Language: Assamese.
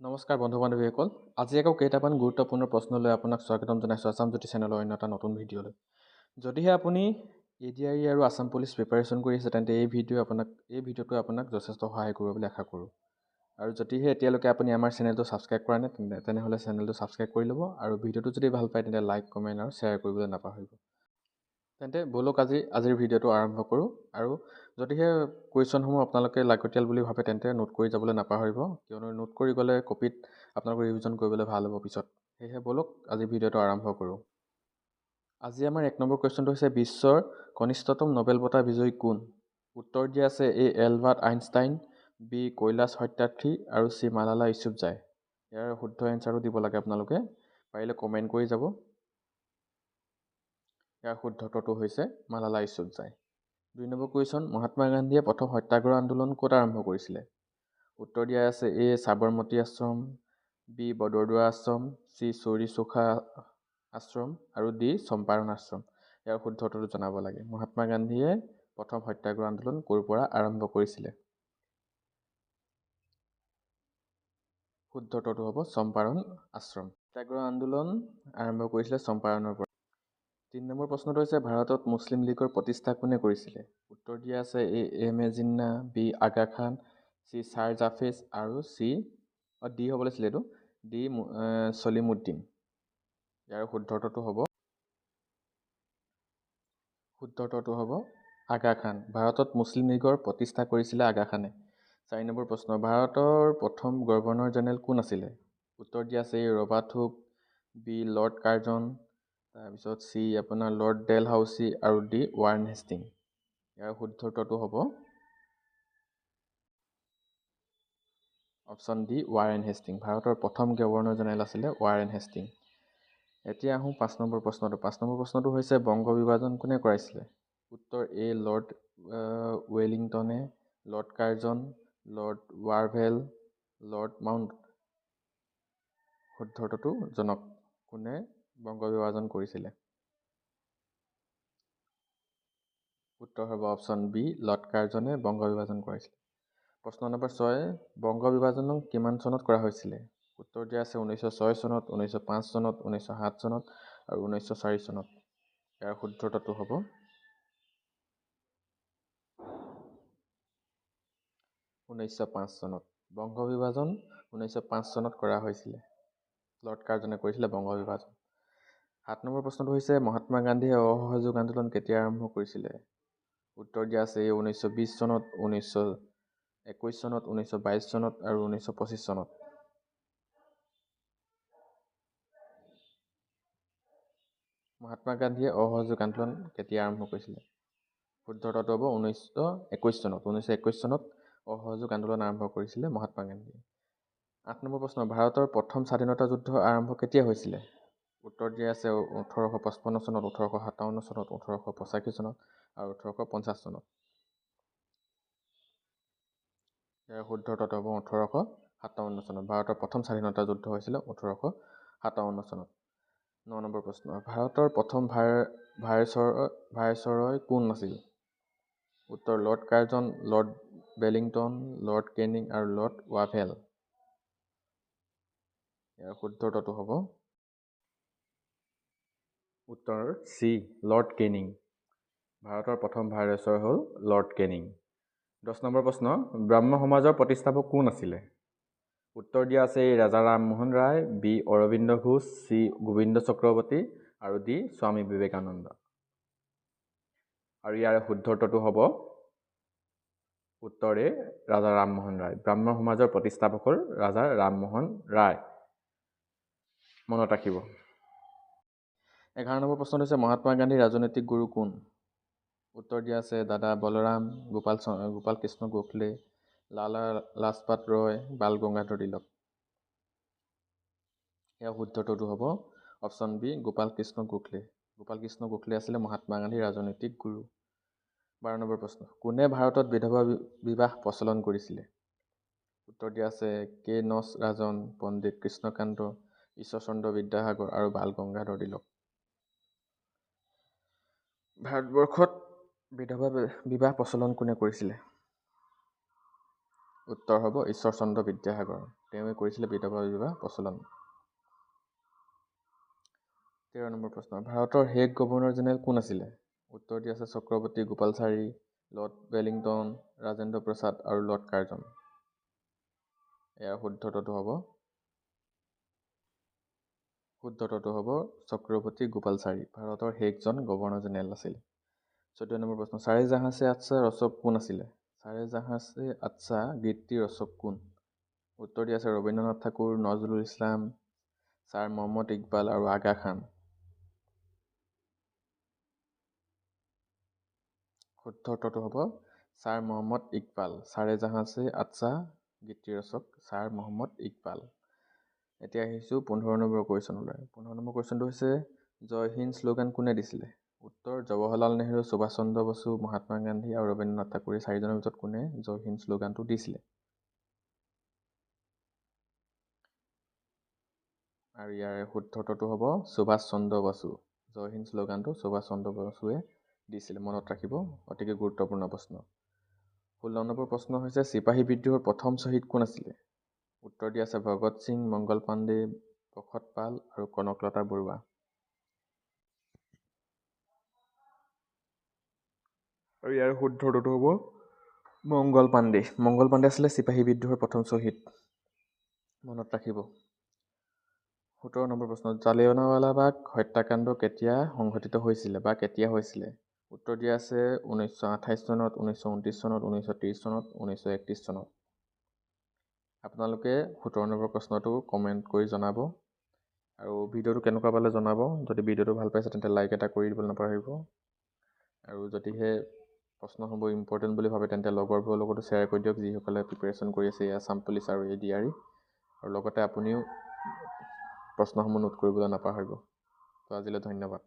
নমস্কাৰ বন্ধু-বান্ধৱীসকল। আজি আকৌ কেইটামান গুৰুত্বপূৰ্ণ প্ৰশ্ন লৈ আপোনাক স্বাগতম জনাইছোঁ আছাম জ্যোতি চেনেলৰ অন্য এটা নতুন ভিডিঅ'লৈ। যদিহে আপুনি ADRE আৰু আছাম পুলিচ প্ৰিপাৰেশ্যন কৰি আছে তেন্তে এই ভিডিঅ'টোৱে আপোনাক যথেষ্ট সহায় কৰিব বুলি আশা কৰোঁ। আৰু যদিহে এতিয়ালৈকে আপুনি আমাৰ চেনেলটো ছাবস্ক্ৰাইব কৰা নাই তেনেহ'লে চেনেলটো ছাবস্ক্ৰাইব কৰি ল'ব আৰু ভিডিঅ'টো যদি ভাল পায় তেন্তে লাইক, কমেণ্ট আৰু শ্বেয়াৰ কৰিবলৈ নাপাহৰিব। তেন্তে ব'লক আজিৰ ভিডিঅ'টো আৰম্ভ কৰোঁ। আৰু যদিহে কুৱেশ্যনসমূহ আপোনালোকে লাগতিয়াল বুলি ভাবে তেন্তে নোট কৰি যাবলৈ নাপাহৰিব, কিয়নো নোট কৰি গ'লে কপিত আপোনালোকৰ ৰিভিজন কৰিবলৈ ভাল হ'ব পিছত। সেয়েহে ব'লক আজিৰ ভিডিঅ'টো আৰম্ভ কৰোঁ। আজি আমাৰ 1 নম্বৰ কুৱেশ্যনটো হৈছে বিশ্বৰ কনিষ্ঠতম নোবেল বঁটা বিজয়ী কোন? উত্তৰ দিয়া আছে A. Albert Einstein, B. Kailash Satyarthi আৰু C. মালালা ইউছুফজাই। ইয়াৰ শুদ্ধ এনচাৰটো দিব লাগে আপোনালোকে, পাৰিলে কমেণ্ট কৰি যাব। ইয়াৰ শুদ্ধটো হৈছে মালালা ইউছুফজাই। 2 নম্বৰ কুৱেশ্যন, মহাত্মা গান্ধীয়ে প্ৰথম সত্যাগ্ৰহ আন্দোলন ক'ত আৰম্ভ কৰিছিলে? উত্তৰ দিয়া আছে A. Sabarmati Ashram, B. বদৰদোৱা Ashram, C. চৌৰি চৌখা আশ্ৰম আৰু D. চম্পাৰণ আশ্ৰম। ইয়াৰ শুদ্ধটো জনাব লাগে। মহাত্মা গান্ধীয়ে প্ৰথম সত্যাগ্ৰহ আন্দোলন ক'ৰ পৰা আৰম্ভ কৰিছিলে? শুদ্ধটো হ'ব চম্পাৰণ আশ্ৰম। সত্যাগ্ৰহ আন্দোলন আৰম্ভ কৰিছিলে চম্পাৰণৰ পৰা। 3 নম্বৰ প্ৰশ্নটো হৈছে ভাৰতত মুছলিম লীগৰ প্ৰতিষ্ঠা কোনে কৰিছিলে? উত্তৰ দিয়া আছে A. M A Jinnah, B. Aga Khan, C. Sir জাফেজ আৰু D হ'ব লাগিছিলে এইটো, D. ছলিমুদ্দিন। ইয়াৰ শুদ্ধটো হ'ব আগা খান। ভাৰতত মুছলিম লীগৰ প্ৰতিষ্ঠা কৰিছিলে আগা খানে। 4 নম্বৰ প্ৰশ্ন, ভাৰতৰ প্ৰথম গভৰ্ণৰ জেনেৰেল কোন আছিলে? উত্তৰ দিয়া আছে A. Robert Hooke, B. Lord Curzon, তাৰপিছত C. আপোনাৰ লৰ্ড ডেলহাউচি আৰু D. Warren Hastings. ইয়াৰ শুদ্ধটো হ'ব অপশ্যন D. Warren Hastings. ভাৰতৰ প্ৰথম গভৰ্ণৰ জেনেৰেল আছিলে ৱাৰেন হেষ্টিং। এতিয়া আহোঁ 5 নম্বৰ প্ৰশ্নটো। 5 নম্বৰ প্ৰশ্নটো হৈছে বংগ বিভাজন কোনে কৰাইছিলে? উত্তৰ A. লৰ্ড ৱেলিংটনে, Lord Curzon, Lord Wavell, Lord Mount. শুদ্ধটো জনক, কোনে বংগ বিভাজন কৰিছিলে? উত্তৰ হ'ব অপশ্যন B. লৰ্ড কাৰ্জনে বংগ বিভাজন কৰাইছিলে। প্ৰশ্ন নম্বৰ 6, বংগ বিভাজন কিমান চনত কৰা হৈছিলে? উত্তৰ দিয়া আছে 1906 চনত, 1905 চনত, 1907 চনত আৰু 1904 চনত। ইয়াৰ শুদ্ধটো হ'ব 1905 চনত। বংগ বিভাজন 1905 চনত কৰা হৈছিলে। লৰ্ড কাৰ্জনে কৰিছিলে বংগ বিভাজন। 7 নম্বৰ প্ৰশ্নটো হৈছে মহাত্মা গান্ধীয়ে অসহযোগ আন্দোলন কেতিয়া আৰম্ভ কৰিছিলে? উত্তৰ দিয়া আছে 1920 চনত, 1921 চনত, 1922 চনত আৰু 1925 চনত। মহাত্মা গান্ধীয়ে অসহযোগ আন্দোলন কেতিয়া আৰম্ভ কৰিছিলে? শুদ্ধটো হ'ব 1921 চনত। 1921 চনত অসহযোগ আন্দোলন আৰম্ভ কৰিছিলে মহাত্মা গান্ধীয়ে। 8 নম্বৰ প্ৰশ্ন, ভাৰতৰ প্ৰথম স্বাধীনতা যুদ্ধ আৰম্ভ কেতিয়া হৈছিলে? উত্তৰ দিয়া আছে 1855 চনত, 1857 চনত, 1885 চনত আৰু 1850 চনত। ইয়াৰ শুদ্ধটো হ'ব 1857 চনত। ভাৰতৰ প্ৰথম স্বাধীনতা যুদ্ধ হৈছিলে 1857 চনত। 9 নম্বৰ প্ৰশ্ন, ভাৰতৰ প্ৰথম ভাইচৰয় কোন আছিল? উত্তৰ lord Curzon, lord Wellington, lord Canning আৰু লৰ্ড ৱাভেল। ইয়াৰ শুদ্ধটো হ'ব উত্তৰ C. Lord Canning. ভাৰতৰ প্ৰথম ভাইচৰয় হ'ল লৰ্ড কেনিং। 10 নম্বৰ প্ৰশ্ন, ব্ৰাহ্ম সমাজৰ প্ৰতিষ্ঠাপক কোন আছিলে? উত্তৰ দিয়া আছে A. Raja Rammohan Roy, B. Arvind Ghosh, C. Gobinda Chakraborty আৰু D. স্বামী বিবেকানন্দ। আৰু ইয়াৰ শুদ্ধটো হ'ব উত্তৰ A. ৰাজা ৰামমোহন ৰায়। ব্ৰাহ্ম সমাজৰ প্ৰতিষ্ঠাপক হ'ল ৰাজা ৰামমোহন ৰায়। মনত ৰাখিব। 11 নম্বৰ প্ৰশ্নটো হৈছে মহাত্মা গান্ধীৰ ৰাজনৈতিক গুৰু কোন? উত্তৰ দিয়া আছে দাদা বলৰাম, গোপাল কৃষ্ণ গোখলে, লালা লাজপত ৰয়, বাল গংগাধৰ তিলক। ইয়াৰ শুদ্ধটো হ'ব অপশ্যন B. গোপাল কৃষ্ণ গোখলে। গোপাল কৃষ্ণ গোখলে আছিলে মহাত্মা গান্ধীৰ ৰাজনৈতিক গুৰু। 12 নম্বৰ প্ৰশ্ন, কোনে ভাৰতত বিধৱা বিবাহ প্ৰচলন কৰিছিলে? উত্তৰ দিয়া আছে K. নচ ৰাজন, পণ্ডিত কৃষ্ণকান্ত, ঈশ্বৰচন্দ্ৰ বিদ্যাসাগৰ আৰু বাল গংগাধৰ তিলক। ভাৰতবৰ্ষত বিধৱা বিবাহ প্ৰচলন কোনে কৰিছিলে? উত্তৰ হ'ব ঈশ্বৰচন্দ্ৰ বিদ্যাসাগৰ। তেওঁৱে কৰিছিলে বিধৱা বিবাহ প্ৰচলন। 13 নম্বৰ প্ৰশ্ন, ভাৰতৰ শেষ গভৰ্ণৰ জেনেৰেল কোন আছিলে? উত্তৰ দি আছে চক্ৰৱৰ্তী গোপালচাৰী, লৰ্ড ৱেলিংটন, ৰাজেন্দ্ৰ প্ৰসাদ আৰু লৰ্ড কাৰ্জন। ইয়াৰ শুদ্ধটো হ'ব চক্ৰৱৰ্তী গোপালচাৰী, ভাৰতৰ শেষজন গভৰ্ণৰ জেনেৰেল আছিল। 14 নম্বৰ প্ৰশ্ন, চাৰে জাহাঁছে আচ্ছা ৰচক কোন আছিলে? চাৰে জাহাঁছে আচ্ছা গীতটিৰ ৰচক কোন? উত্তৰ দি আছে ৰবীন্দ্ৰনাথ ঠাকুৰ, নজৰুল ইছলাম, ছাৰ মহম্মদ ইকবাল আৰু আগা খান। শুদ্ধ উত্তৰটো হ'ব ছাৰ মহম্মদ ইকবাল। চাৰে জাহাঁছে আচ্ছা গীতটিৰ ৰচক ছাৰ মহম্মদ ইকবাল। এতিয়া আহিছোঁ 15 নম্বৰ কুৱেশ্যনলৈ। 15 নম্বৰ কুৱেশ্যনটো হৈছে জয় হিন্দ শ্লোগান কোনে দিছিলে? উত্তৰ জৱাহৰলাল নেহৰু, সুভাষ চন্দ্ৰ বসু, মহাত্মা গান্ধী আৰু ৰবীন্দ্ৰনাথ ঠাকুৰ। এই চাৰিজনৰ ভিতৰত কোনে জয় হিন্দ শ্লোগানটো দিছিলে? আৰু ইয়াৰ শুদ্ধ উত্তৰটো হ'ব সুভাষ চন্দ্ৰ বসু। জয় হিন্দ শ্লোগানটো সুভাষ চন্দ্ৰ বসুৱে দিছিলে, মনত ৰাখিব, অতিকে গুৰুত্বপূৰ্ণ প্ৰশ্ন। 16 নম্বৰ প্ৰশ্ন হৈছে চিপাহী বিদ্ৰোহৰ প্ৰথম শ্বহীদ কোন আছিলে? উত্তৰ দি আছে ভগত সিং, মংগল পাণ্ডে, প্ৰসত পাল আৰু কনকলতা বৰুৱা। আৰু ইয়াৰ শুদ্ধ উত্তৰটো হ'ব মংগল পাণ্ডে। মংগল পাণ্ডে আছিলে চিপাহী বিদ্ৰোহৰ প্ৰথম শ্বহীদ, মনত ৰাখিব। 17 নম্বৰ প্ৰশ্ন, জালিয়ানৱালাবাগ হত্যাকাণ্ড কেতিয়া সংঘটিত হৈছিলে বা কেতিয়া হৈছিলে? উত্তৰ দিয়া আছে 1928 চনত, 1929 চনত, 1930 চনত, 1931 চনত। আপোনালোকে 17 নম্বৰ প্ৰশ্নটো কমেণ্ট কৰি জনাব আৰু ভিডিঅ'টো কেনেকুৱা পালে জনাব। যদি ভিডিঅ'টো ভাল পাইছে তেন্তে লাইক এটা কৰি দিবলৈ নাপাহৰিব। আৰু যদিহে প্ৰশ্নসমূহ ইম্পৰ্টেণ্ট বুলি ভাবে তেন্তে লগৰবোৰৰ লগতো শ্বেয়াৰ কৰি দিয়ক, যিসকলে প্ৰিপেৰেশ্যন কৰি আছে আছাম পুলিচ আৰু ADRE। আৰু লগতে আপুনিও প্ৰশ্নসমূহ নোট কৰিবলৈ নাপাহৰিব। তো আজিলৈ ধন্যবাদ।